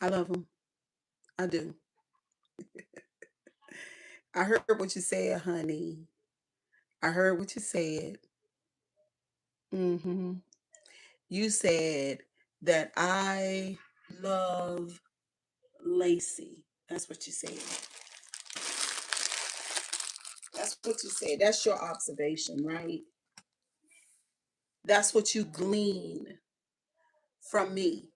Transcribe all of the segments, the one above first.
I love them. I do. I heard what you said, honey. I heard what you said. Hmm. You said that I love Lacey. That's what you said. That's what you said. That's your observation, right? That's what you glean from me.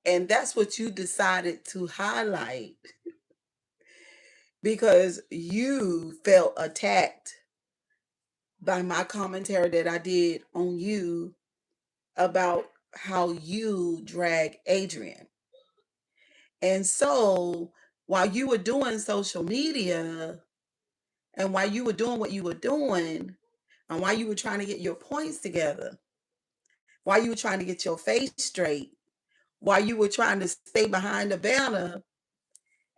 And that's what you decided to highlight because you felt attacked by my commentary that I did on you about how you drag Adrian. And so while you were doing social media and while you were doing what you were doing, and while you were trying to get your points together, while you were trying to get your face straight, while you were trying to stay behind the banner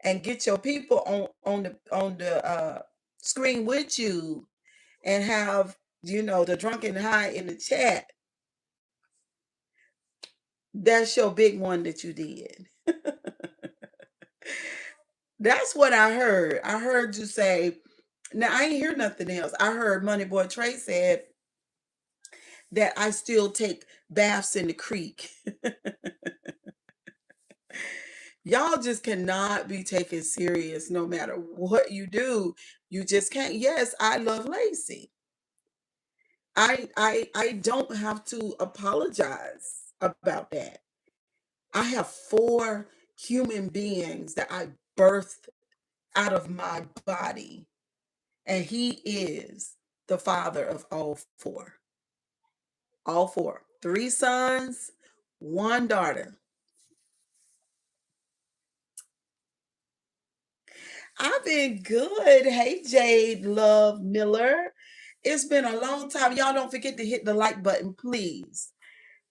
and get your people on the screen with you and have the drunken high in the chat, that's your big one that you did. That's what I heard. I heard you say, now I ain't hear nothing else. I heard Money Boy Trey said that I still take baths in the creek. Y'all just cannot be taken serious no matter what you do. You just can't. Yes, I love Lacey. I don't have to apologize about that. I have four human beings that I birthed out of my body, and he is the father of all four. All four. Three sons, one daughter. I've been good. Hey, Jade Love Miller. It's been a long time. Y'all don't forget to hit the like button, please.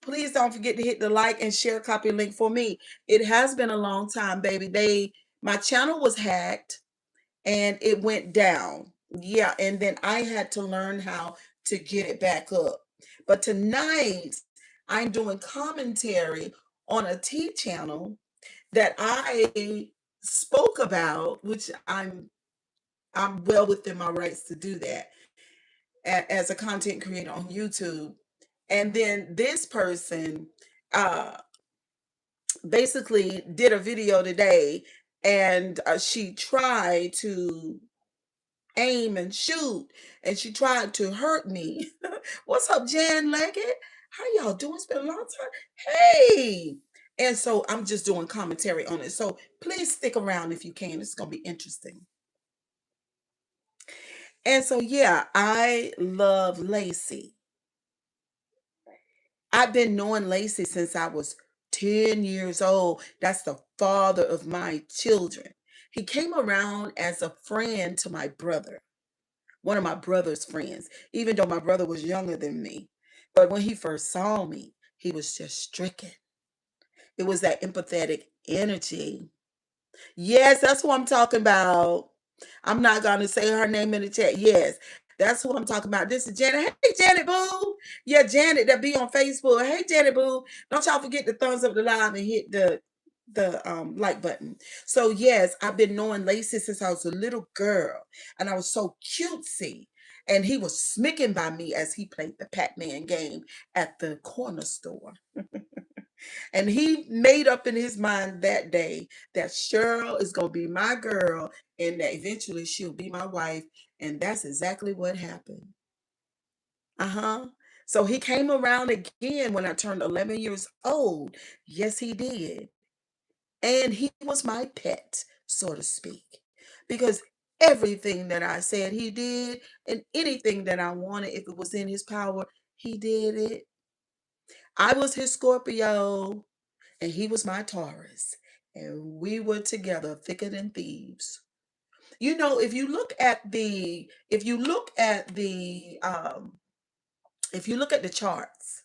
Please don't forget to hit the like and share copy link for me. It has been a long time, baby. My channel was hacked and it went down. Yeah, and then I had to learn how to get it back up. But tonight I'm doing commentary on a T channel that I spoke about, which I'm well within my rights to do that as a content creator on YouTube. And then this person uh basically did a video today, and she tried to aim and shoot, and she tried to hurt me. What's up, Jan Leggett? How y'all doing? It's been a long time. Hey. And so I'm just doing commentary on it. So please stick around if you can. It's going to be interesting. And so, yeah, I love Lacey. I've been knowing Lacey since I was 10 years old. That's the father of my children. He came around as a friend to my brother, one of my brother's friends, even though my brother was younger than me. But when he first saw me, he was just stricken. It was that empathetic energy. Yes, that's who I'm talking about. I'm not going to say her name in the chat. Yes, that's who I'm talking about. This is Janet. Hey, Janet Boo. Yeah, Janet that be on Facebook. Hey, Janet Boo. Don't y'all forget to thumbs up the live and hit the like button. So yes, I've been knowing Lacey since I was a little girl, and I was so cutesy. And he was smitten by me as he played the Pac-Man game at the corner store. And he made up in his mind that day that Cheryl is going to be my girl and that eventually she'll be my wife. And that's exactly what happened. Uh huh. So he came around again when I turned 11 years old. Yes, he did. And he was my pet, so to speak, because everything that I said he did and anything that I wanted, if it was in his power, he did it. I was his Scorpio and he was my Taurus, and we were together thicker than thieves. If you look at the if you look at the charts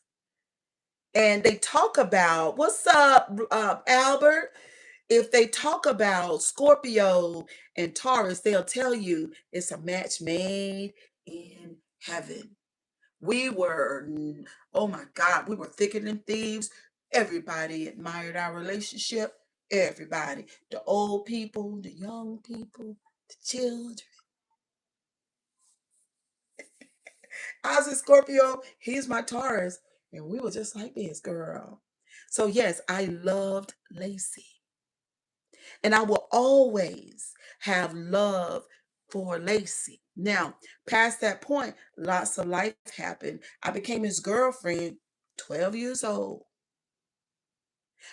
and they talk about what's up, Albert. If they talk about Scorpio and Taurus, they'll tell you it's a match made in heaven. We were, oh my God, we were thicker than thieves. Everybody admired our relationship. Everybody. The old people, the young people, the children. I was a Scorpio. He's my Taurus. And we were just like this, girl. So, yes, I loved Lacey. And I will always have love for Lacey. Now, past that point, lots of life happened. I became his girlfriend, 12 years old.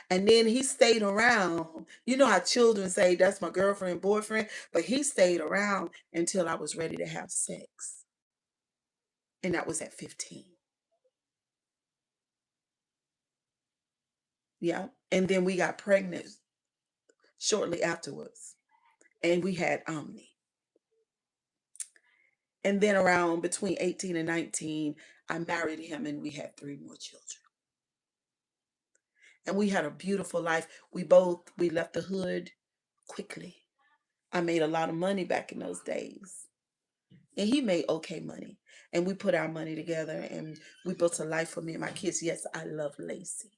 And then he stayed around. You know how children say, that's my girlfriend, boyfriend, but he stayed around until I was ready to have sex. And that was at 15. Yeah. And then we got pregnant shortly afterwards. And we had Omni. And then around between 18 and 19, I married him and we had three more children. And we had a beautiful life. We left the hood quickly. I made a lot of money back in those days. And he made okay money. And we put our money together and we built a life for me and my kids. Yes, I love Lacey.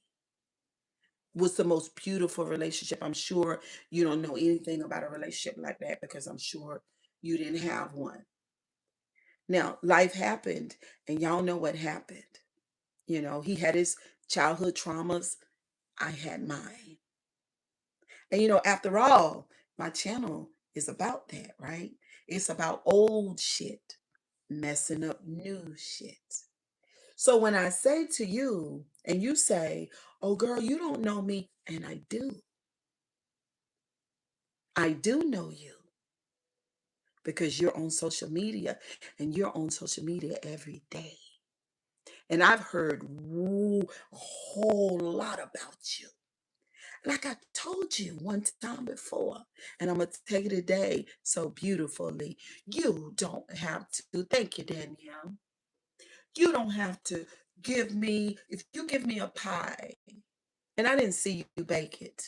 Was the most beautiful relationship. I'm sure you don't know anything about a relationship like that because I'm sure you didn't have one. Now, life happened and y'all know what happened. He had his childhood traumas. I had mine. And after all, my channel is about that, right? It's about old shit messing up new shit. So when I say to you, and you say, oh, girl, you don't know me, and I do. I do know you because you're on social media and you're on social media every day. And I've heard a whole lot about you. Like I told you one time before, and I'm going to tell you today so beautifully. You don't have to, thank you, Danielle. You don't have to if you give me a pie and I didn't see you bake it,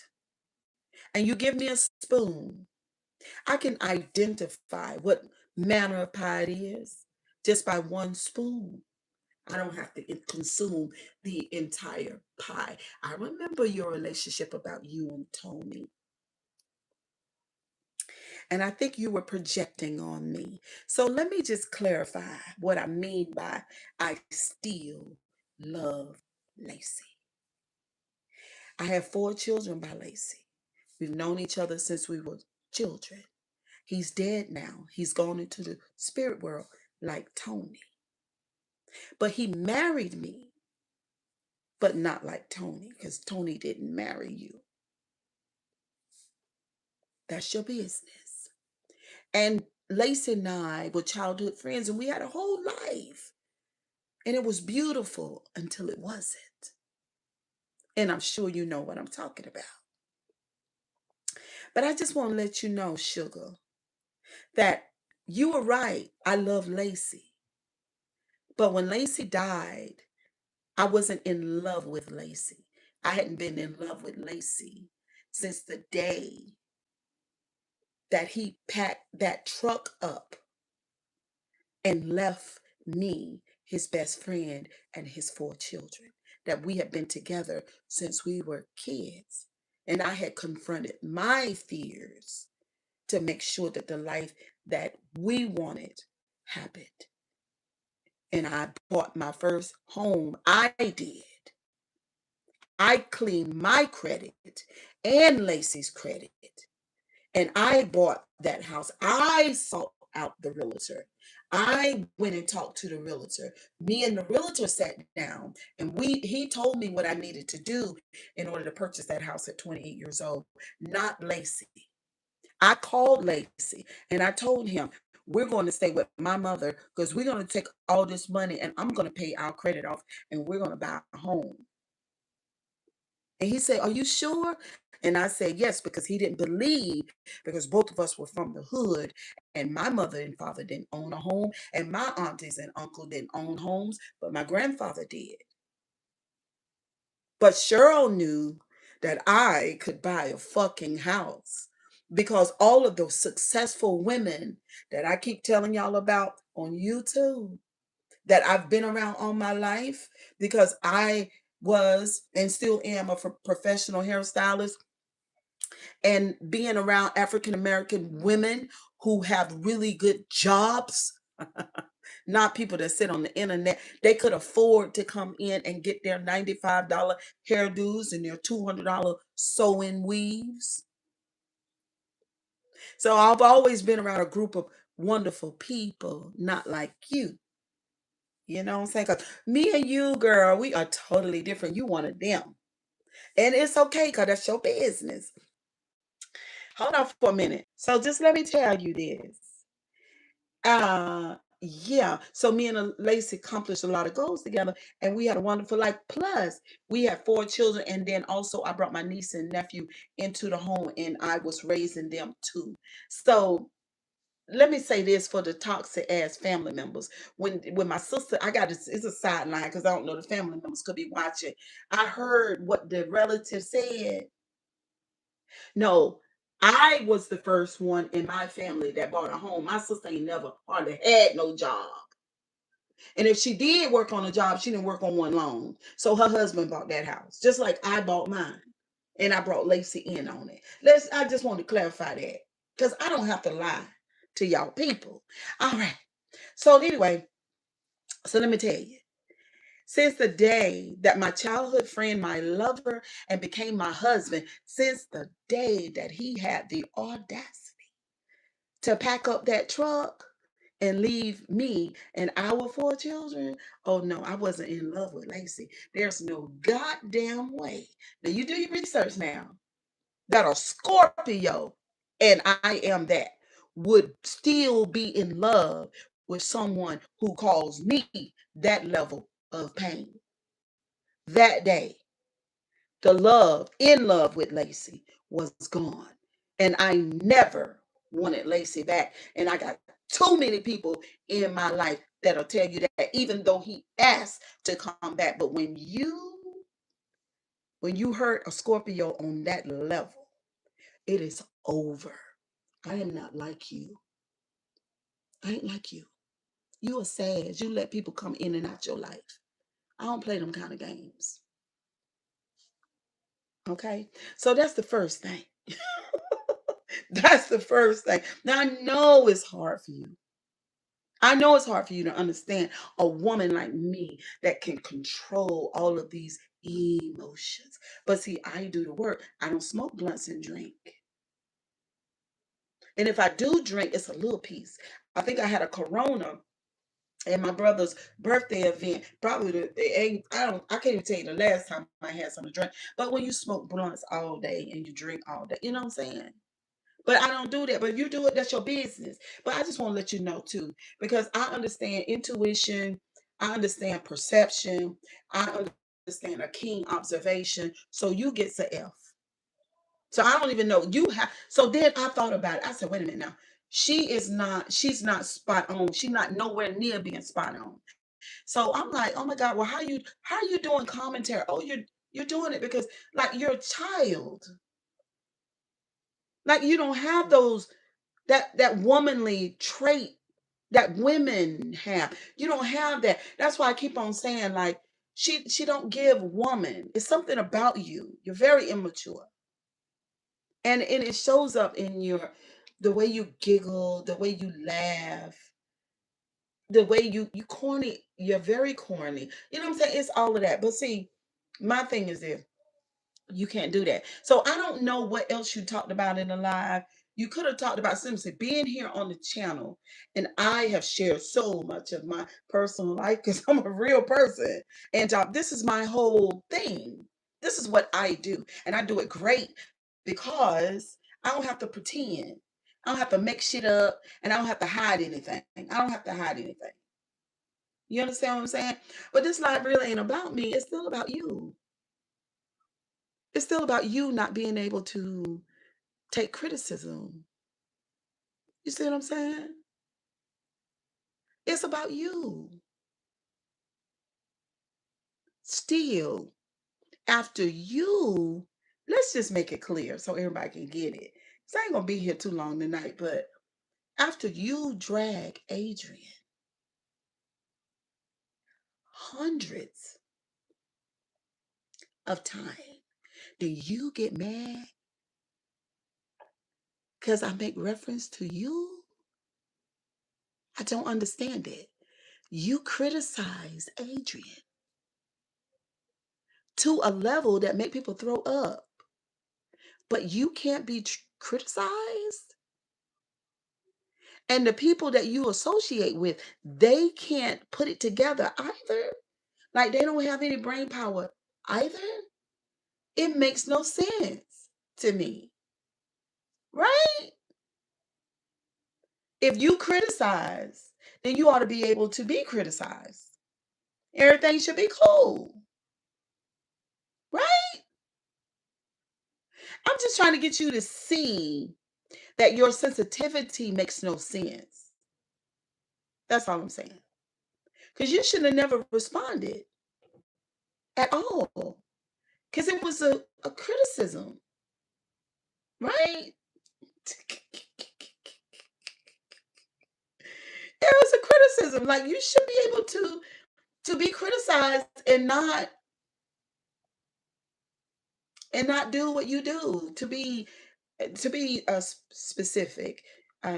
and you give me a spoon, I can identify what manner of pie it is just by one spoon. I don't have to consume the entire pie. I remember your relationship about you and Tony. And I think you were projecting on me. So let me just clarify what I mean by I still love Lacey. I have 4 children by Lacey. We've known each other since we were children. He's dead now. He's gone into the spirit world like Tony. But he married me, but not like Tony, because Tony didn't marry you. That's your business. And Lacey and I were childhood friends, and we had a whole life. And it was beautiful until it wasn't. And I'm sure you know what I'm talking about. But I just want to let you know, sugar, that you were right. I love Lacey. But when Lacey died, I wasn't in love with Lacey. I hadn't been in love with Lacey since the day that he packed that truck up and left me, his best friend, and his 4 children. That we had been together since we were kids. And I had confronted my fears to make sure that the life that we wanted happened. And I bought my first home. I did. I cleaned my credit and Lacey's credit. And I bought that house. I sought out the realtor. I went and talked to the realtor. Me and the realtor sat down and he told me what I needed to do in order to purchase that house at 28 years old, not Lacey. I called Lacey and I told him, we're going to stay with my mother because we're going to take all this money and I'm going to pay our credit off and we're going to buy a home. And he said, are you sure? And I said, yes, because he didn't believe, because both of us were from the hood, and my mother and father didn't own a home, and my aunties and uncle didn't own homes, but my grandfather did. But Cheryl knew that I could buy a fucking house because all of those successful women that I keep telling y'all about on YouTube that I've been around all my life, because I was and still am a professional hairstylist, and being around African American women who have really good jobs, not people that sit on the internet. They could afford to come in and get their $95 hairdos and their $200 sew-in weaves. So I've always been around a group of wonderful people, not like you. You know what I'm saying? 'Cause me and you, girl, we are totally different. You one of them. And it's okay because that's your business. Hold on for a minute. So just let me tell you this. Yeah. So me and Lacey accomplished a lot of goals together, and we had a wonderful life. Plus, we had 4 children, and then also I brought my niece and nephew into the home, and I was raising them too. So let me say this for the toxic ass family members. When my sister, I got this, it's a sideline because I don't know the family members could be watching. I heard what the relative said. No, I was the first one in my family that bought a home. My sister ain't never hardly had no job. And if she did work on a job, she didn't work on one long. So her husband bought that house, just like I bought mine. And I brought Lacey in on it. I just want to clarify that. Because I don't have to lie to y'all people. All right. So anyway, so let me tell you. Since the day that my childhood friend, my lover, and became my husband, since the day that he had the audacity to pack up that truck and leave me and our 4 children. Oh no, I wasn't in love with Lacey. There's no goddamn way. Now you do your research now. That a Scorpio, and I am that, would still be in love with someone who caused me that level of pain. That day, the love, in love with Lacey, was gone. And I never wanted Lacey back. And I got too many people in my life that'll tell you that, even though he asked to come back. But when you hurt a Scorpio on that level, it is over. I am not like you. I ain't like you. You are sad. You let people come in and out your life. I don't play them kind of games. Okay? So that's the first thing. That's the first thing. Now I know it's hard for you. I know it's hard for you to understand a woman like me that can control all of these emotions. But see, I do the work. I don't smoke blunts and drink. And if I do drink, it's a little piece. I think I had a Corona at my brother's birthday event. Probably I can't even tell you the last time I had something to drink. But when you smoke blunts all day and you drink all day, you know what I'm saying? But I don't do that. But if you do it, that's your business. But I just want to let you know too, because I understand intuition, I understand perception, I understand a keen observation. So you get the F. So I don't even know you have. So then I thought about it. I said, wait a minute now. She's not spot on. She's not nowhere near being spot on. So I'm like, oh my God, well, how are you doing commentary? Oh, you're doing it because like you're a child. Like you don't have those that womanly trait that women have. You don't have that. That's why I keep on saying like she don't give woman. It's something about you. You're very immature. And it shows up in your the way you giggle, the way you laugh, the way you corny, you're very corny. You know what I'm saying? It's all of that. But see, my thing is this. You can't do that. So I don't know what else you talked about in the live. You could have talked about simply being here on the channel, and I have shared so much of my personal life because I'm a real person, and this is my whole thing. This is what I do, and I do it great because I don't have to pretend. I don't have to make shit up, and I don't have to hide anything. I don't have to hide anything. You understand what I'm saying? But this life really ain't about me. It's still about you. It's still about you not being able to take criticism. You see what I'm saying? It's about you. Still, after you, let's just make it clear so everybody can get it. 'Cause I ain't gonna be here too long tonight, but after you drag Adrian hundreds of time. Do you get mad because I make reference to you? I don't understand it. You criticize Adrian to a level that make people throw up, but you can't be criticized. And the people that you associate with, they can't put it together either. Like they don't have any brain power either. It makes no sense to me, right? If you criticize, then you ought to be able to be criticized. Everything should be cool, right? I'm just trying to get you to see that your sensitivity makes no sense. That's all I'm saying. Because you should have never responded at all. Because it was a criticism, right? There was a criticism. Like you should be able to be criticized and not do what you do, to be specific,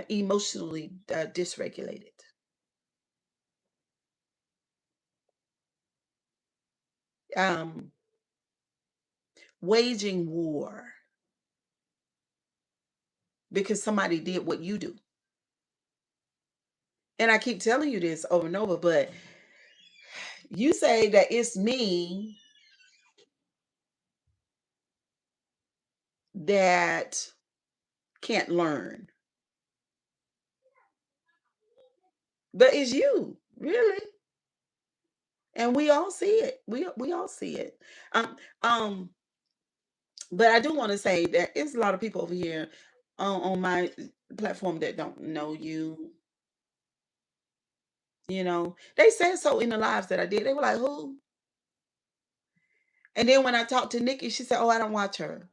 emotionally dysregulated. Um, Waging war because somebody did what you do. And I keep telling you this over and over, but you say that it's me that can't learn, but it's you, really. And we all see it. We all see it. Um, um, but I do want to say that there's a lot of people over here on my platform that don't know you. They said so in the lives that I did. They were like, "Who?" And then when I talked to Nikki, she said, "Oh, I don't watch her.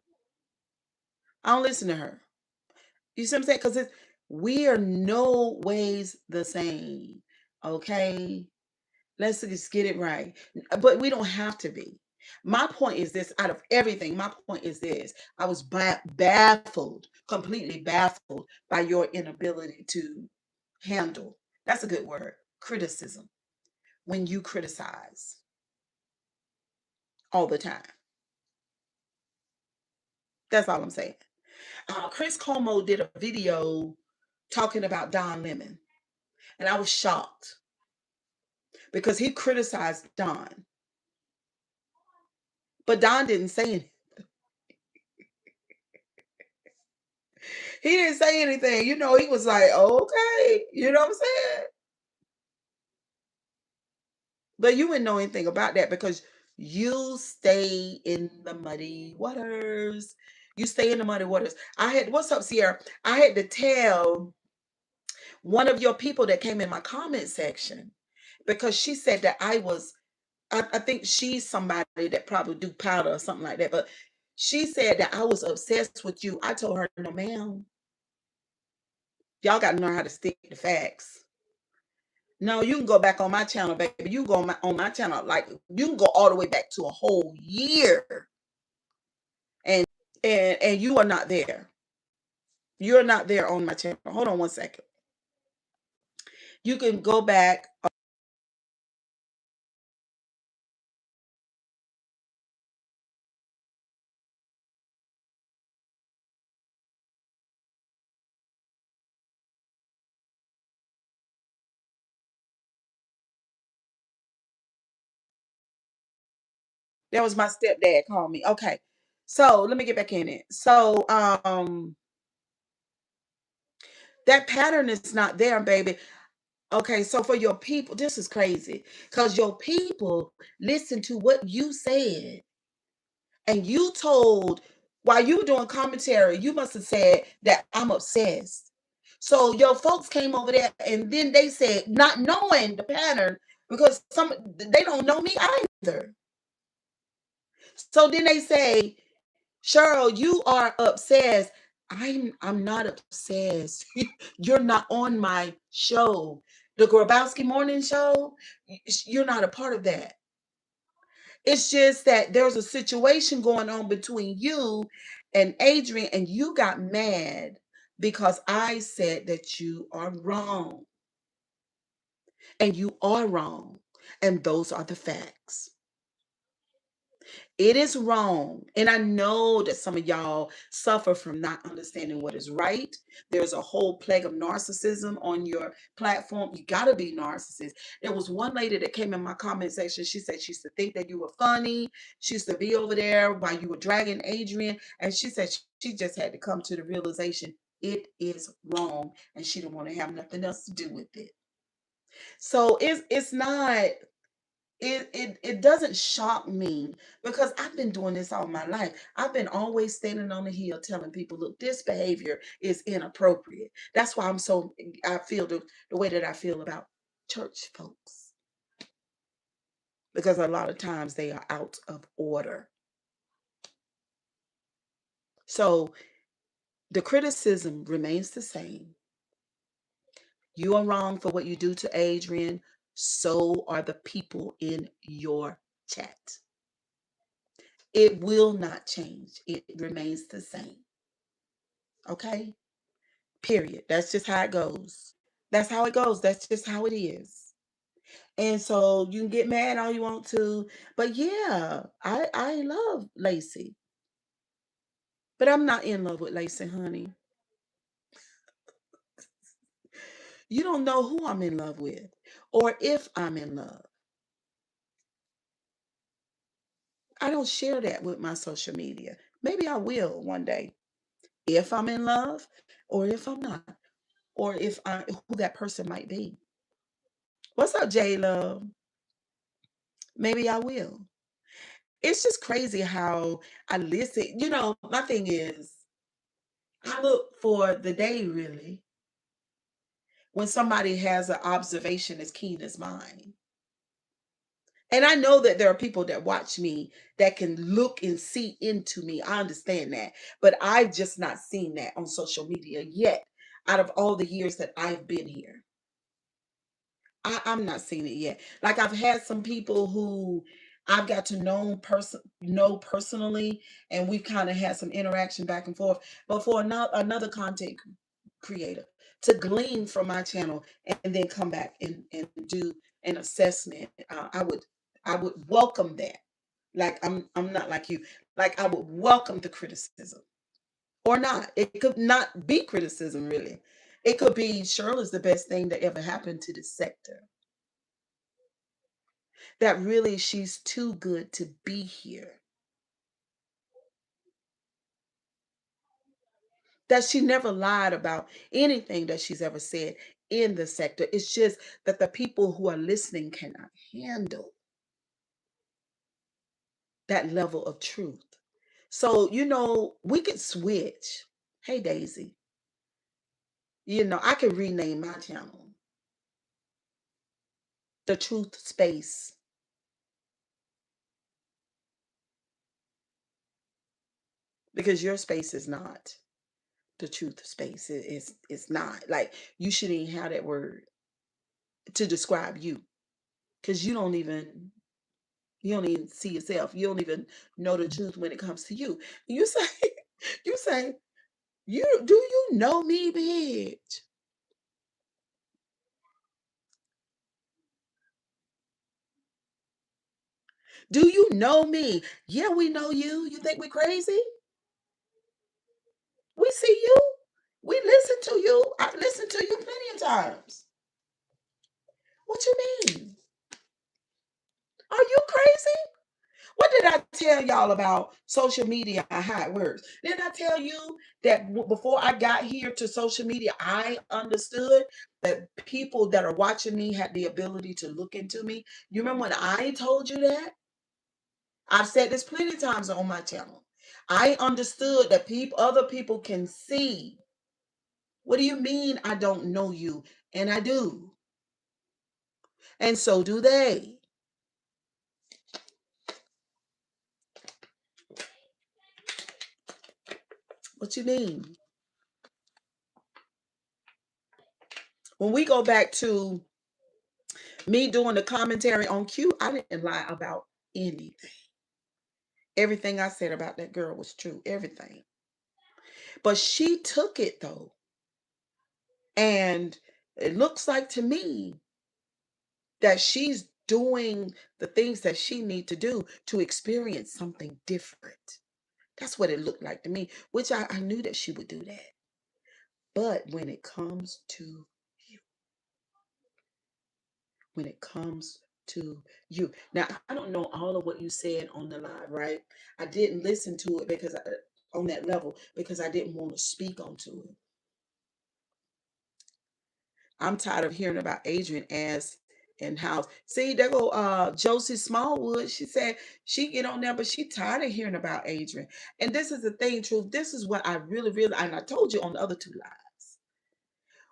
I don't listen to her." You see what I'm saying? Because we are no ways the same. Okay, let's just get it right. But we don't have to be. My point is this: out of everything, my point is this: I was baffled, completely baffled by your inability to handle. That's a good word. Criticism. When you criticize all the time. That's all I'm saying. Chris Como did a video talking about Don Lemon, and I was shocked because he criticized Don, but Don didn't say anything. He didn't say anything. He was like, okay, you know what I'm saying? But you wouldn't know anything about that because you stay in the muddy waters. You stay in the muddy waters. What's up, Sierra? I had to tell one of your people that came in my comment section because she said that I think she's somebody that probably do powder or something like that. But she said that I was obsessed with you. I told her, no, ma'am. Y'all got to know how to stick to facts. No, you can go back on my channel, baby. You can go on my channel, like you can go all the way back to a whole year, and and you are not there. You're not there on my channel. Hold on one second. You can go back. That was my stepdad calling me. Okay, so let me get back in it. So that pattern is not there, baby. Okay, so for your people, this is crazy because your people listen to what you said, and you told while you were doing commentary, you must have said that I'm obsessed. So your folks came over there, and then they said, not knowing the pattern, because they don't know me either. So then they say, Cheryl, you are obsessed. I'm not obsessed. You're not on my show. The Grabowski Morning Show, you're not a part of that. It's just that there's a situation going on between you and Adrian, and you got mad because I said that you are wrong. And you are wrong. And those are the facts. It is wrong. And I know that some of y'all suffer from not understanding what is right. There's a whole plague of narcissism on your platform. You got to be narcissist. There was one lady that came in my comment section. She said she used to think that you were funny. She used to be over there while you were dragging Adrian. And she said she just had to come to the realization it is wrong. And she didn't want to have nothing else to do with it. So it's not it doesn't shock me because I've been doing this all my life. I've been always standing on the hill telling people, look, this behavior is inappropriate. That's why I feel the way that I feel about church folks. Because a lot of times they are out of order. So the criticism remains the same. You are wrong for what you do to Adrian. So are the people in your chat. It will not change. It remains the same. Okay? Period. That's just how it goes. That's how it goes. That's just how it is. And so you can get mad all you want to. But yeah, I love Lacey. But I'm not in love with Lacey, honey. You don't know who I'm in love with or if I'm in love. I don't share that with my social media. Maybe I will one day if I'm in love or if I'm not, or if I who that person might be. What's up, J Love? Maybe I will. It's just crazy how I listen. My thing is, I look for the day really when somebody has an observation as keen as mine. And I know that there are people that watch me that can look and see into me. I understand that. But I've just not seen that on social media yet out of all the years that I've been here. I'm not seeing it yet. Like I've had some people who I've got to know personally, and we've kind of had some interaction back and forth. But for another content creator to glean from my channel and then come back and do an assessment, I would welcome that. Like I'm not like you. Like I would welcome the criticism or not. It could not be criticism really. It could be Shirley's the best thing that ever happened to this sector. That really she's too good to be here. That she never lied about anything that she's ever said in the sector. It's just that the people who are listening cannot handle that level of truth. So, we could switch. Hey, Daisy, I could rename my channel The Truth Space because your space is not the truth space. It's not. Like, you shouldn't even have that word to describe you because you don't even see yourself. You don't even know the truth when it comes to you. You say, you say, you know me, bitch? Do you know me? Yeah, we know you. You think we crazy? We see you. We listen to you. I've listened to you plenty of times. What you mean? Are you crazy? What did I tell y'all about social media and how it works? Didn't I tell you that before I got here to social media, I understood that people that are watching me had the ability to look into me? You remember when I told you that? I've said this plenty of times on my channel. I understood that other people can see. What do you mean I don't know you? And I do. And so do they. What you mean? When we go back to me doing the commentary on Q, I didn't lie about anything. Everything I said about that girl was true. Everything. But she took it though. And it looks like to me that she's doing the things that she need to do to experience something different. That's what it looked like to me, which I knew that she would do that. But when it comes to you, now I don't know all of what you said on the live, right? I didn't listen to it because on that level because I didn't want to speak onto it. I'm tired of hearing about Adrian as in house. See, there go Josie Smallwood. She said she get on there, but she tired of hearing about Adrian. And this is the thing, truth. This is what I really, really, and I told you on the other two lives.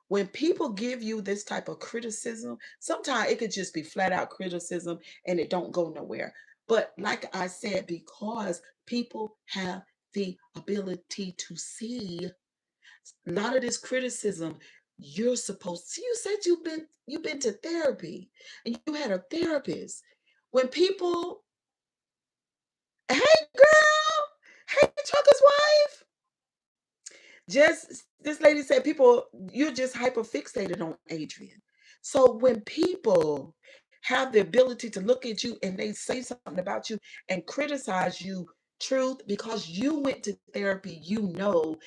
When people give you this type of criticism, sometimes it could just be flat out criticism and it don't go nowhere. But like I said, because people have the ability to see a lot of this criticism, you're supposed to, you said you've been to therapy and you had a therapist. When people, hey girl, hey trucker's wife, just this lady said people, you're just hyper fixated on Adrian. So when people have the ability to look at you and they say something about you and criticize you, truth, because you went to therapy, you know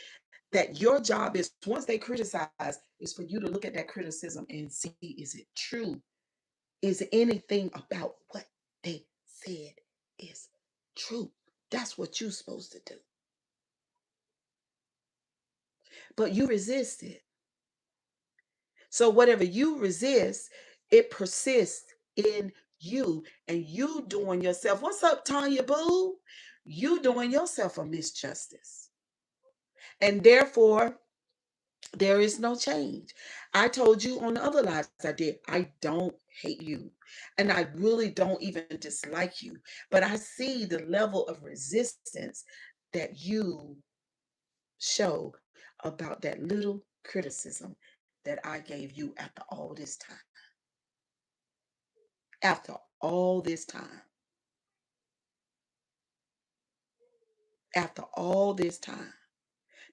that your job is, once they criticize, is for you to look at that criticism and see, is it true? Is anything about what they said is true? That's what you're supposed to do. But you resist it. So whatever you resist, it persists in you, and you doing yourself, what's up, Tanya Boo? You doing yourself a misjustice. And therefore, there is no change. I told you on the other lives I did, I don't hate you. And I really don't even dislike you. But I see the level of resistance that you show about that little criticism that I gave you after all this time. After all this time. After all this time.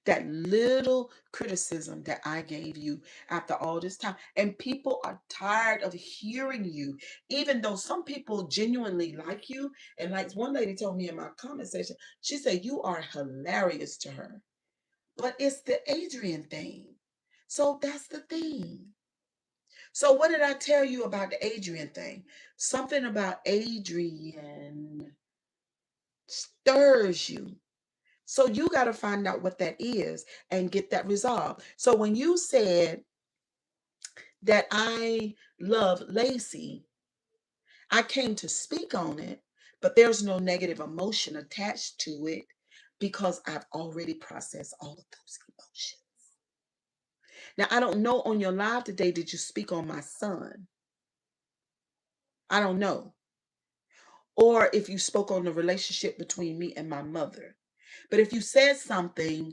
That little criticism that I gave you after all this time. And people are tired of hearing you, even though some people genuinely like you. And like one lady told me in my comment section, she said, you are hilarious to her. But it's the Adrian thing. So that's the thing. So what did I tell you about the Adrian thing? Something about Adrian stirs you. So you got to find out what that is and get that resolved. So when you said that I love Lacey, I came to speak on it, but there's no negative emotion attached to it because I've already processed all of those emotions. Now, I don't know on your live today, did you speak on my son? I don't know. Or if you spoke on the relationship between me and my mother. But if you said something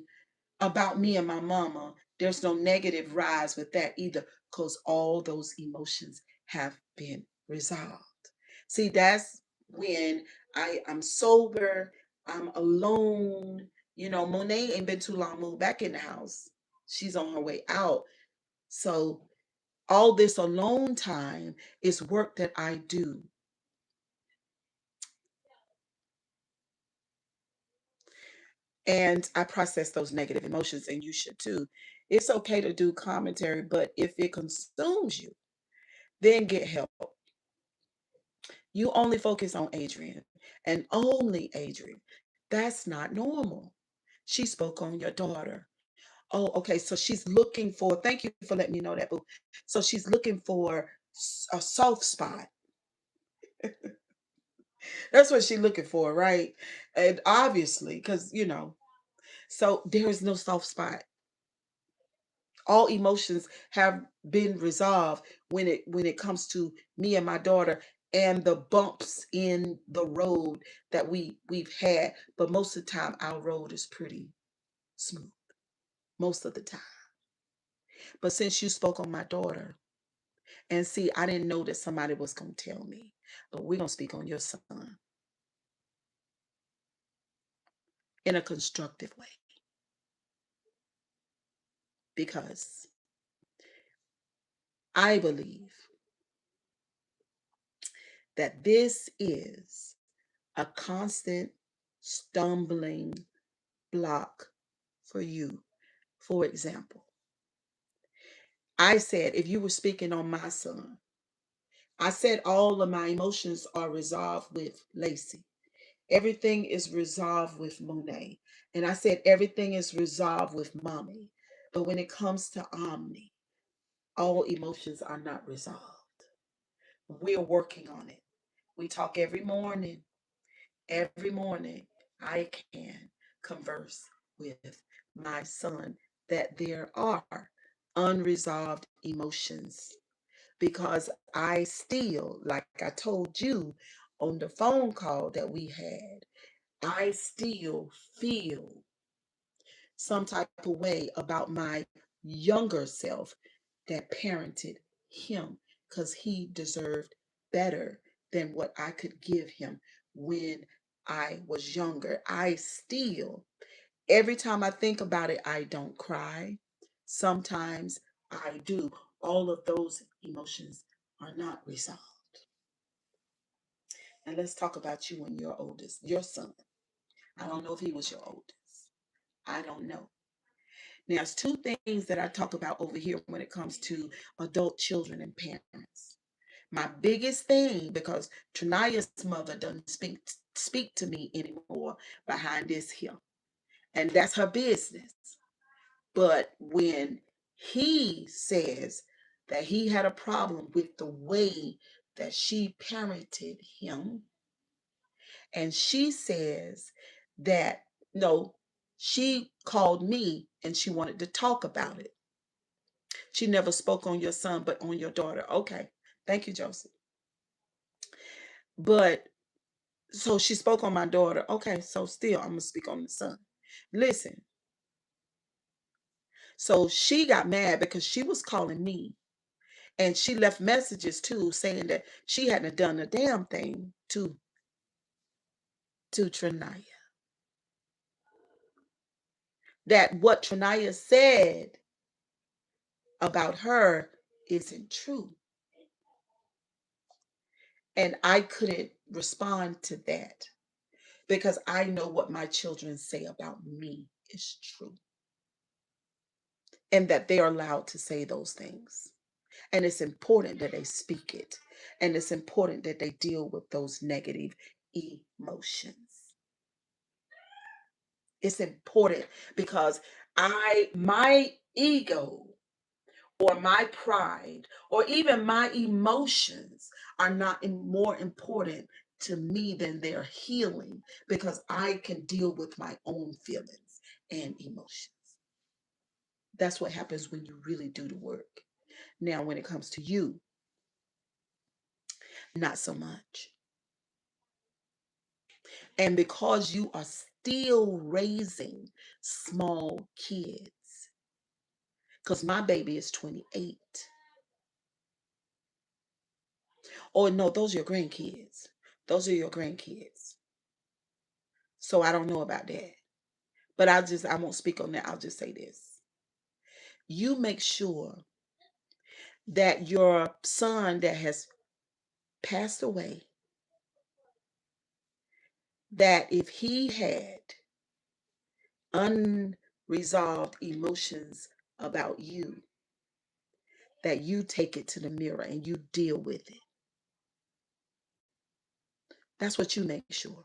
about me and my mama, there's no negative rise with that either, because all those emotions have been resolved. See, that's when I'm sober, I'm alone. You know, Monet ain't been too long moved back in the house. She's on her way out. So all this alone time is work that I do. And I process those negative emotions, and you should too. It's okay to do commentary, but if it consumes you, then get help. You only focus on Adrian and only Adrian. That's not normal. She spoke on your daughter. Oh, okay. So she's looking for, thank you for letting me know that, boo. So she's looking for a soft spot. That's what she's looking for, right? And obviously, because, so there is no soft spot. All emotions have been resolved when it comes to me and my daughter and the bumps in the road that we've had, but most of the time our road is pretty smooth most of the time. But since you spoke on my daughter, and see, I didn't know that somebody was going to tell me, but we're going to speak on your son. in a constructive way, because I believe that this is a constant stumbling block for you. For example, I said, if you were speaking on my son, I said all of my emotions are resolved with Lacey. Everything is resolved with Monet. And I said everything is resolved with Mommy. But when it comes to Omni, all emotions are not resolved. We're working on it. We talk every morning. Every morning, I can converse with my son that there are unresolved emotions, because I still, like I told you on the phone call that we had, I still feel some type of way about my younger self that parented him, because he deserved better than what I could give him when I was younger. I still, every time I think about it, I don't cry. Sometimes I do. All of those emotions are not resolved. And let's talk about you and your oldest, your son. I don't know if he was your oldest. I don't know. Now, there's two things that I talk about over here when it comes to adult children and parents. My biggest thing, because Trinaya's mother doesn't speak to me anymore behind this here, and that's her business. But when he says that he had a problem with the way that she parented him, and she says that no, she called me and she wanted to talk about it. She never spoke on your son, but on your daughter. Okay. Thank you, Joseph. But so she spoke on my daughter. Okay. So still, I'm going to speak on the son. Listen. So she got mad because she was calling me, and she left messages too saying that she hadn't done a damn thing to Trinaya. That what Trinaya said about her isn't true. And I couldn't respond to that because I know what my children say about me is true, and that they are allowed to say those things. And it's important that they speak it. And it's important that they deal with those negative emotions. It's important because my ego or my pride or even my emotions are not more important to me than their healing, because I can deal with my own feelings and emotions. That's what happens when you really do the work. Now, when it comes to you, not so much. And because you are still raising small kids, because my baby is 28. Oh, no, those are your grandkids. Those are your grandkids. So I don't know about that. But I won't speak on that. I'll just say this. You make sure that your son that has passed away, that if he had unresolved emotions about you, that you take it to the mirror and you deal with it. That's what you make sure,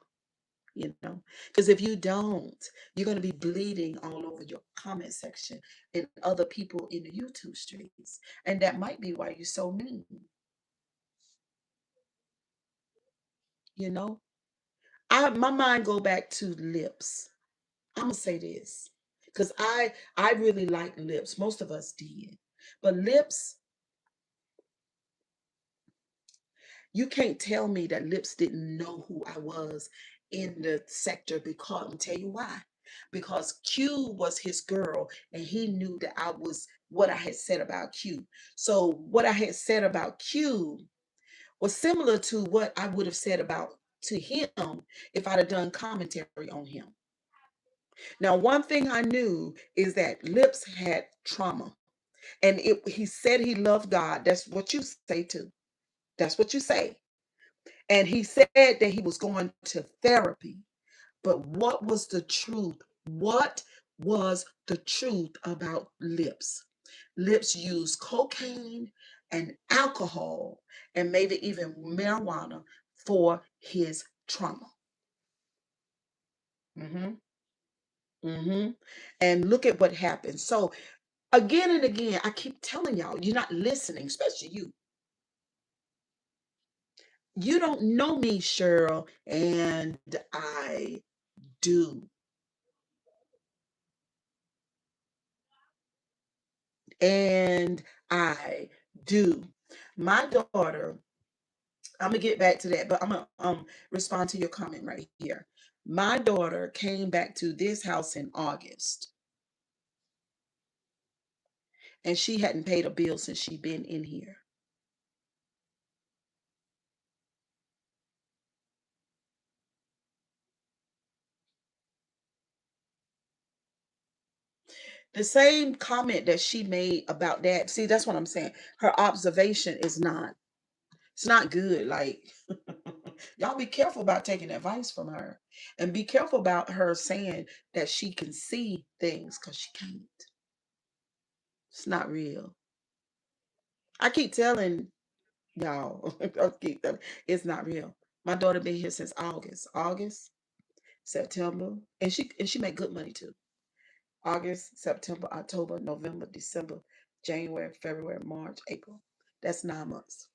because if you don't, you're going to be bleeding all over your comment section and other people in the YouTube streets. And that might be why you're so mean. You know, my mind go back to Lips. I'm gonna say this because I really like Lips. Most of us did, but Lips, you can't tell me that Lips didn't know who I was in the sector, because I'll tell you why. Because Q was his girl, and he knew that I was what I had said about Q. So what I had said about Q was similar to what I would have said about to him if I'd have done commentary on him. Now, one thing I knew is that Lips had trauma. And he said he loved God. That's what you say too. That's what you say. And he said that he was going to therapy. But what was the truth? What was the truth about Lips? Lips used cocaine and alcohol and maybe even marijuana for his trauma. Hmm. Hmm. And look at what happened. So again and again, I keep telling y'all, you're not listening, especially you. You don't know me, Cheryl, and I do. And I do. My daughter, I'm gonna get back to that, but I'm gonna respond to your comment right here. My daughter came back to this house in August, and she hadn't paid a bill since she'd been in here. The same comment that she made about that. See, that's what I'm saying. Her observation is not. It's not good. Like, y'all be careful about taking advice from her, and be careful about her saying that she can see things because she can't. It's not real. I keep telling y'all, I keep telling, it's not real. My daughter been here since August, September, and she make good money too. August, September, October, November, December, January, February, March, April. That's 9 months,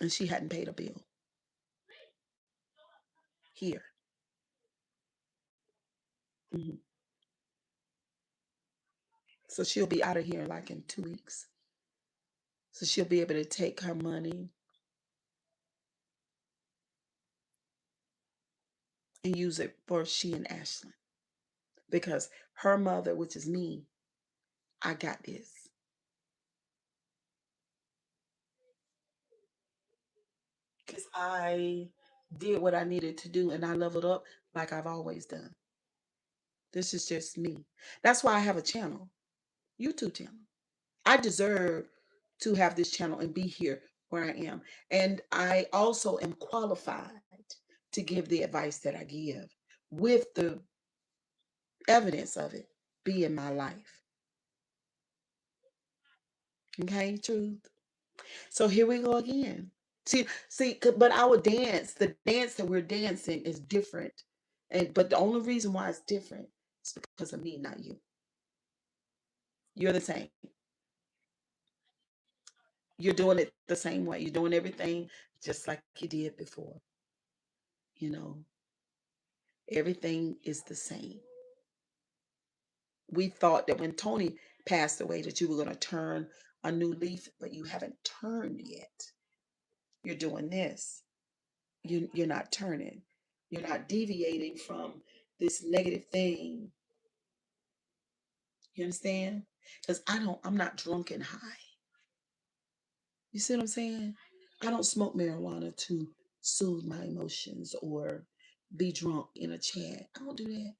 and she hadn't paid a bill here. Mhm. So she'll be out of here like in 2 weeks. So she'll be able to take her money and use it for she and Ashlyn. Because her mother, which is me, I got this. Because I did what I needed to do and I leveled up like I've always done. This is just me. That's why I have a channel, YouTube channel. I deserve to have this channel and be here where I am. And I also am qualified to give the advice that I give with the evidence of it be in my life. Okay, truth. So here we go again. But our dance, the dance that we're dancing is different. But the only reason why it's different is because of me, not you. You're the same. You're doing it the same way. You're doing everything just like you did before. You know, everything is the same. We thought that when Tony passed away that you were going to turn a new leaf, but you haven't turned yet. You're doing this. You're not turning. You're not deviating from this negative thing. You understand? Because I'm not drunk and high. You see what I'm saying? I don't smoke marijuana to soothe my emotions or be drunk in a chat. I don't do that.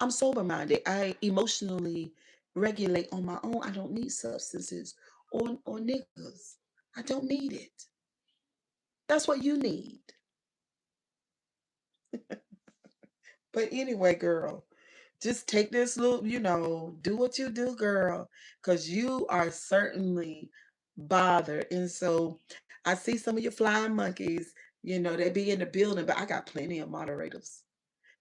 I'm sober minded. I emotionally regulate on my own. I don't need substances or niggas. I don't need it. That's what you need. But anyway, girl, just take this little, do what you do, girl, because you are certainly bothered. And so I see some of your flying monkeys, they be in the building, but I got plenty of moderators.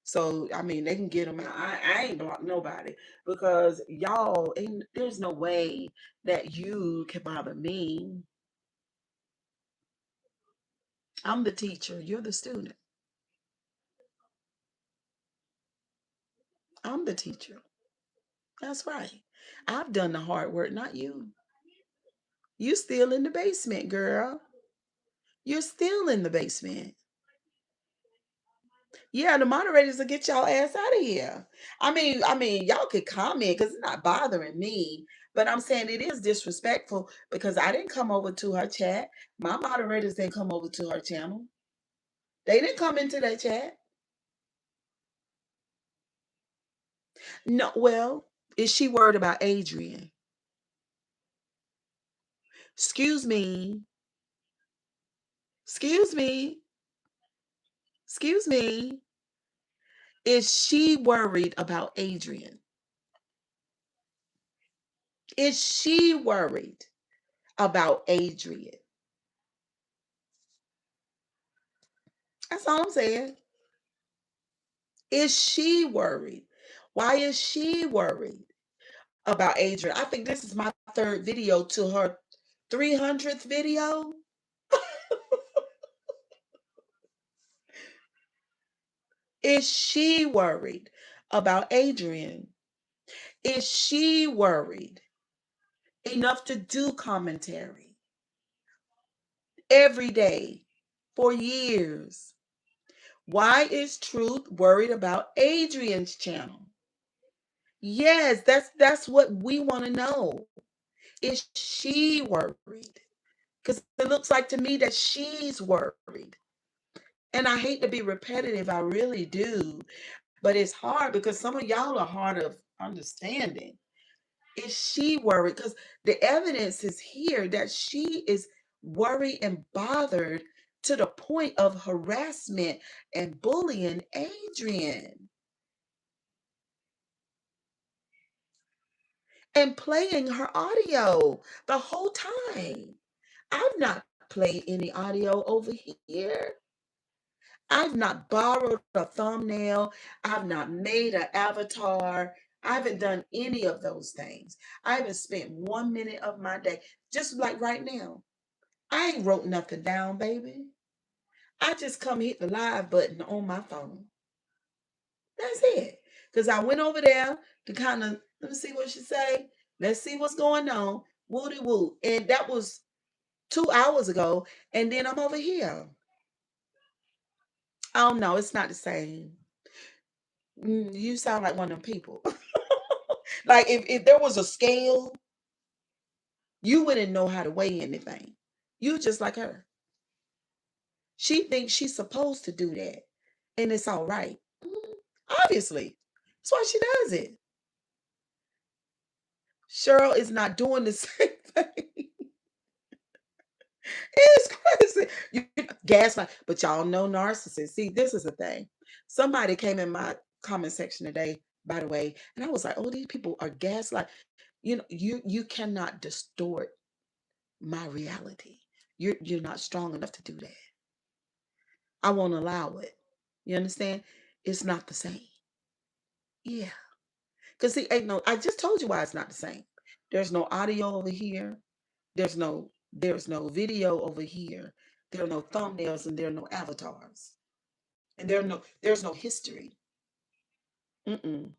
So, I mean, they can get them out. I ain't block nobody because y'all, there's no way that you can bother me. I'm the teacher, you're the student. I'm the teacher. That's right. I've done the hard work, not you. You still in the basement, girl. You're still in the basement. Yeah, the moderators will get y'all ass out of here. I mean, y'all could comment because it's not bothering me. But I'm saying it is disrespectful because I didn't come over to her chat. My moderators didn't come over to her channel. They didn't come into that chat. No, well, is she worried about Adrian? Excuse me. Excuse me. Excuse me. Is she worried about Adrian? Is she worried about Adrian? That's all I'm saying. Is she worried? Why is she worried about Adrian? I think this is my third video to her 300th video. Is she worried about Adrian? Is she worried enough to do commentary every day for years? Why is Truth worried about Adrian's channel? Yes, that's what we want to know. Is she worried? Because it looks like to me that she's worried. And I hate to be repetitive, I really do. But it's hard because some of y'all are hard of understanding. Is she worried? Because the evidence is here that she is worried and bothered to the point of harassment and bullying Adrian and playing her audio the whole time. I've not played any audio over here. I've not borrowed a thumbnail. I've not made an avatar. I haven't done any of those things. I haven't spent 1 minute of my day, just like right now. I ain't wrote nothing down, baby. I just come hit the live button on my phone. That's it. Because I went over there to kind of, let me see what she say. Let's see what's going on. Woody woo. And that was 2 hours ago. And then I'm over here. Oh no, it's not the same. You sound like one of them people. Like if there was a scale, you wouldn't know how to weigh anything. You just like her. She thinks she's supposed to do that. And it's all right. Obviously. That's why she does it. Cheryl is not doing the same thing. It's crazy. You gaslight, but y'all know narcissists. See, this is the thing. Somebody came in my comment section today, by the way, and I was like, "Oh, these people are gaslight." You know, you cannot distort my reality. You're not strong enough to do that. I won't allow it. You understand? It's not the same. Yeah. Because see, ain't no, I just told you why it's not the same. There's no audio over here. There's no video over here. There are no thumbnails and there are no avatars. And there's no history. Mm-mm.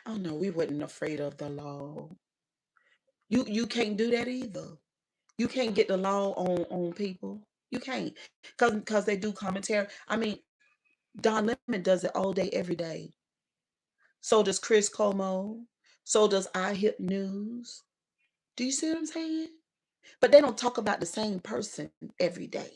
Oh no, we wasn't afraid of the law. You can't do that either. You can't get the law on people. You can't. Cause they do commentary. I mean, Don Lemon does it all day, every day. So does Chris Como. So does iHip News. Do you see what I'm saying? But they don't talk about the same person every day.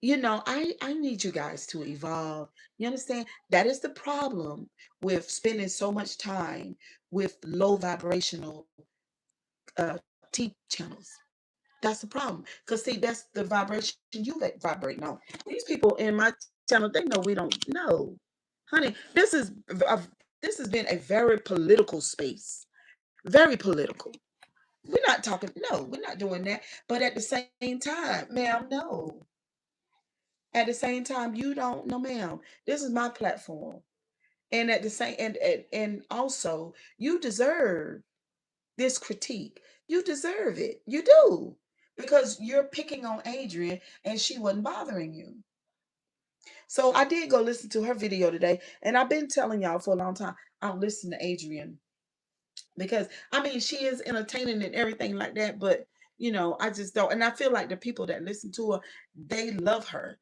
I need you guys to evolve. You understand? That is the problem with spending so much time with low vibrational uh T channels. That's the problem. Because see, that's the vibration you vibrate on. These people in my channel, they know we don't know. Honey, this has been a very political space. Very political. We're not talking, no, we're not doing that. But at the same time, ma'am, no. At the same time, you don't, no, ma'am. This is my platform. And at the same and also you deserve this critique. You deserve it. You do. Because you're picking on Adrian and she wasn't bothering you. So I did go listen to her video today. And I've been telling y'all for a long time, I'll listen to Adrian. Because I mean she is entertaining and everything like that, but I just don't. And I feel like the people that listen to her, they love her,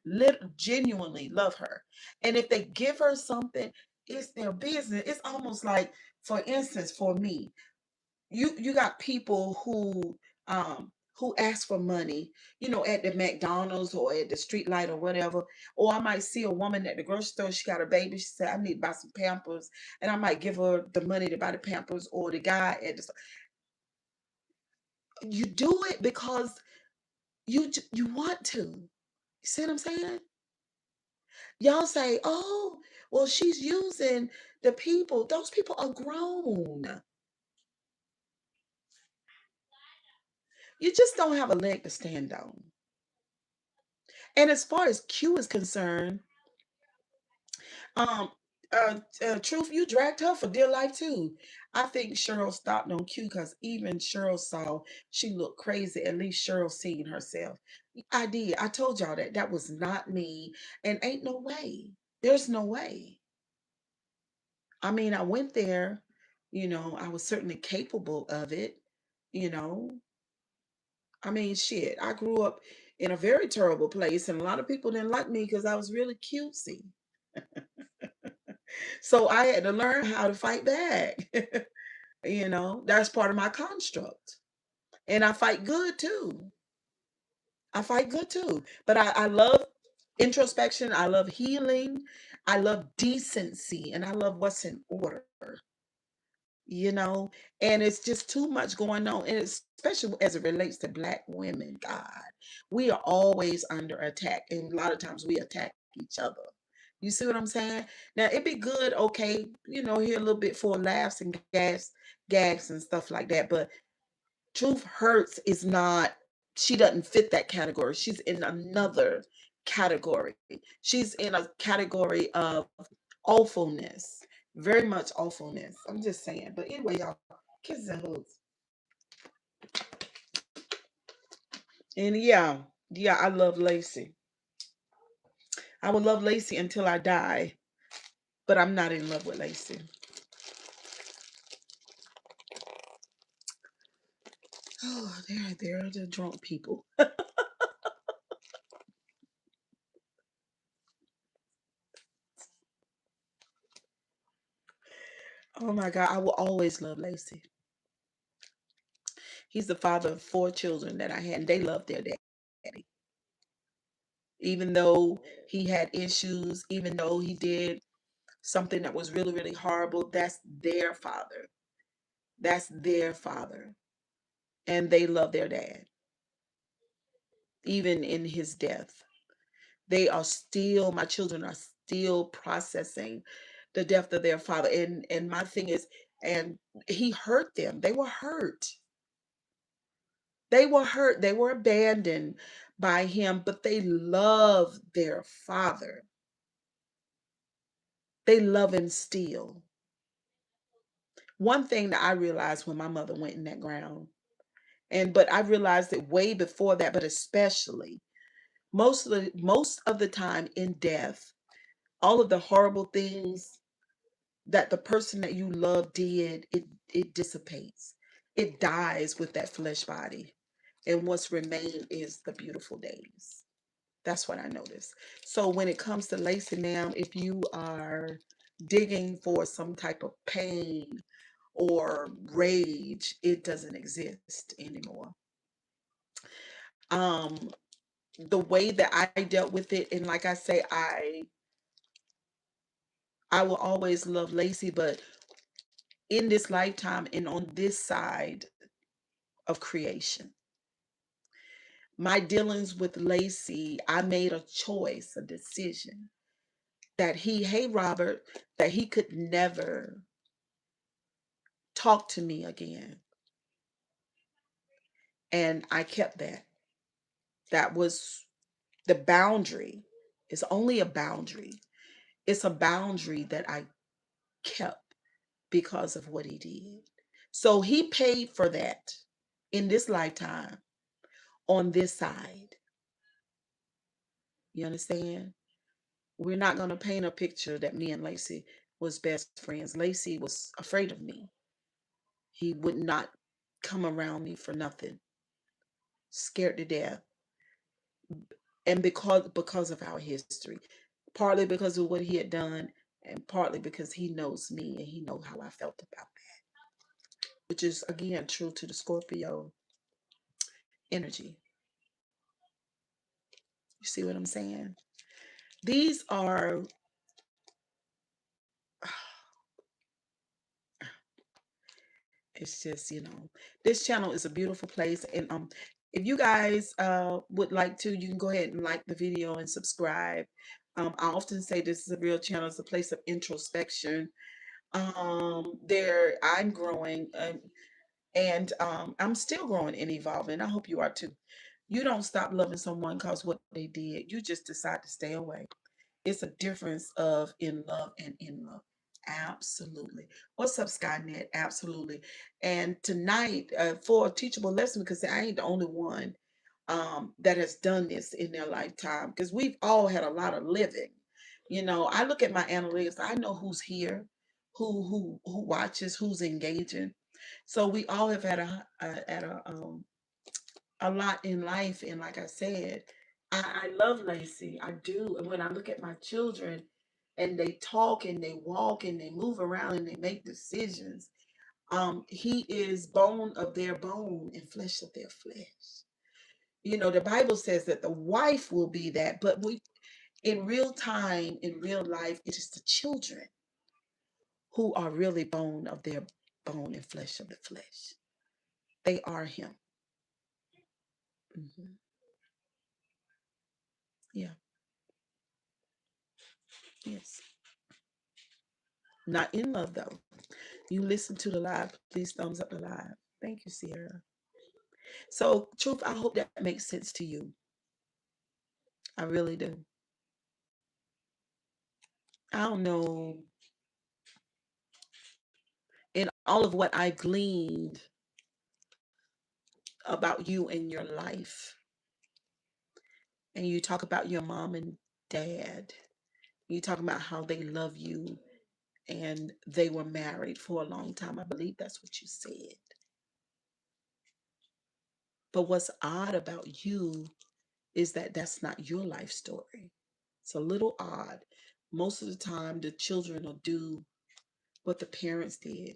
genuinely love her. And if they give her something, it's their business. It's almost like, for instance, for me, you got people who who ask for money, at the McDonald's or at the street light or whatever. Or I might see a woman at the grocery store, she got a baby, she said, I need to buy some Pampers, and I might give her the money to buy the Pampers, or the guy at the store. You do it because you want to. You see what I'm saying? Y'all say, oh, well, she's using the people. Those people are grown. You just don't have a leg to stand on. And as far as Q is concerned, um, Truth, you dragged her for dear life too. I think Cheryl stopped on Q because even Cheryl saw she looked crazy. At least Cheryl seen herself. I did. I told y'all that that was not me, and ain't no way. There's no way. I mean, I went there. I was certainly capable of it. You know, I mean, shit. I grew up in a very terrible place, and a lot of people didn't like me because I was really cutesy. So I had to learn how to fight back. That's part of my construct. And I fight good too. I fight good too. But I love introspection. I love healing. I love decency. And I love what's in order, you know? And it's just too much going on. And especially as it relates to Black women, God, we are always under attack. And a lot of times we attack each other. You see what I'm saying? Now it'd be good, okay, here a little bit for laughs and gags and stuff like that. But Truth Hurts is not, she doesn't fit that category. She's in another category. She's in a category of awfulness. Very much awfulness. I'm just saying. But anyway, y'all, kisses and hugs. And yeah, I love Lacey. I will love Lacey until I die, but I'm not in love with Lacey. Oh, there are the drunk people. Oh my God, I will always love Lacey. He's the father of 4 children that I had, and they love their daddy. Even though he had issues, even though he did something that was really, really horrible, that's their father. That's their father. And they love their dad, even in his death. They are still, my children are still processing the death of their father. And my thing is, and he hurt them. They were hurt. They were hurt. They were abandoned by him, but they love their father. They love him still. One thing that I realized when my mother went in that ground, but I realized it way before that, but especially most of the time in death, all of the horrible things that the person that you love did, it dissipates. It dies with that flesh body. And what's remained is the beautiful days. That's what I noticed. So when it comes to Lacey, ma'am, if you are digging for some type of pain or rage, it doesn't exist anymore. Um, the way that I dealt with it, and like I say, I will always love Lacey, but in this lifetime and on this side of creation, my dealings with Lacey, I made a choice, a decision that hey, Robert, that he could never talk to me again. And I kept that. That was the boundary. It's only a boundary. It's a boundary that I kept because of what he did. So he paid for that in this lifetime on this side. You understand? We're not going to paint a picture that me and Lacey was best friends. Lacey was afraid of me. He would not come around me for nothing. Scared to death. And because of our history. Partly because of what he had done, and partly because he knows me and he knows how I felt about that. Which is again true to the Scorpio energy. You see what I'm saying? These are, it's just, this channel is a beautiful place. And if you guys would like to, you can go ahead and like the video and subscribe. I often say this is a real channel. It's a place of introspection. There I'm growing, and I'm still growing and evolving. I hope you are too. You don't stop loving someone because what they did. You just decide to stay away. It's a difference of in love and in love. Absolutely. What's up, Skynet? Absolutely. And tonight, for a teachable lesson, because I ain't the only one that has done this in their lifetime, because we've all had a lot of living. I look at my analytics. I know who's here, who watches, who's engaging. So we all have had a lot in life. And like I said, I love Lacey. I do. And when I look at my children and they talk and they walk and they move around and they make decisions, he is bone of their bone and flesh of their flesh. The Bible says that the wife will be that, but in real time, in real life, it is the children who are really bone of their bone and flesh of the flesh. They are him. Hmm. Yeah. Yes. Not in love though. You listen to the live, please thumbs up the live. Thank you, Sierra. So, truth, I hope that makes sense to you. I really do. I don't know, in all of what I gleaned about you and your life, and you talk about your mom and dad, you talk about how they love you and they were married for a long time. I believe that's what you said. But what's odd about you is that that's not your life story. It's a little odd. Most of the time, the children will do what the parents did.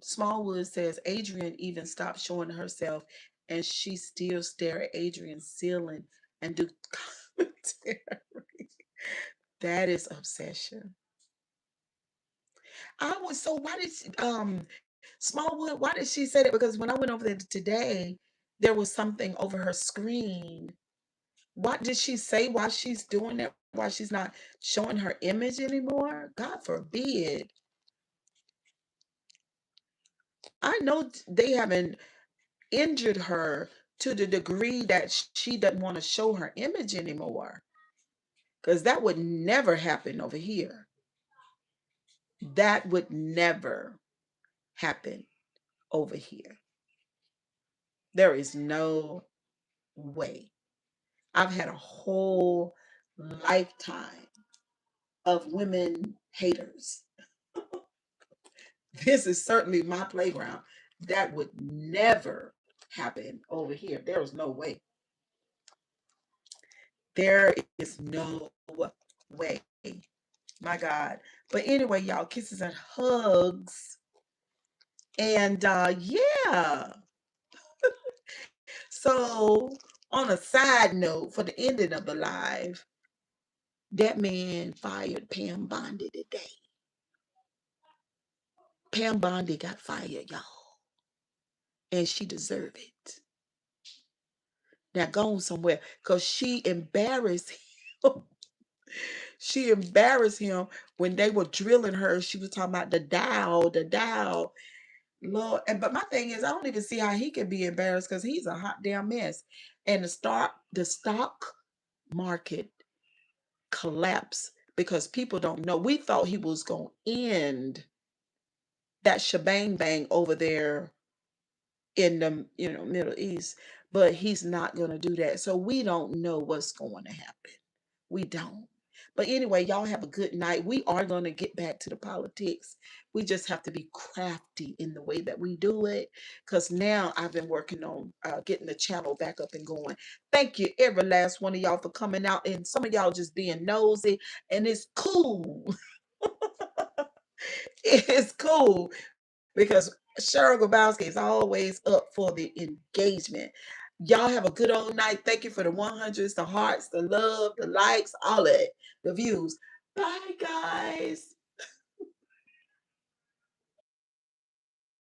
Smallwood says Adrian even stopped showing herself, and she still stare at Adrian's ceiling and do commentary. That is obsession. I was so. Why did Smallwood? Why did she say that? Because when I went over there today, there was something over her screen. What did she say? Why she's doing that? Why she's not showing her image anymore? God forbid. I know they haven't injured her to the degree that she doesn't want to show her image anymore. Because that would never happen over here. That would never happen over here. There is no way. I've had a whole lifetime of women haters. This is certainly my playground. That would never happen over here. There is no way. There is no way. My God. But anyway, y'all, kisses and hugs. And yeah. So on a side note, for the ending of the live, that man fired Pam Bondi today. Pam Bondi got fired, y'all. And she deserved it. Now gone somewhere because she embarrassed him. She embarrassed him when they were drilling her. She was talking about the Dow. Lord, but my thing is, I don't even see how he can be embarrassed because he's a hot damn mess. And the stock market collapsed because people don't know. We thought he was gonna end that shebang bang over there in the Middle East, but he's not gonna do that. So we don't know what's going to happen. We don't. But anyway, y'all have a good night. We are going to get back to the politics. We just have to be crafty in the way that we do it. Because now I've been working on getting the channel back up and going. Thank you, every last one of y'all, for coming out. And some of y'all just being nosy. And it's cool. It's cool. Because Cheryl Grabowski is always up for the engagement. Y'all have a good old night. Thank you for the 100s, the hearts, the love, the likes, all of it, the views. Bye, guys.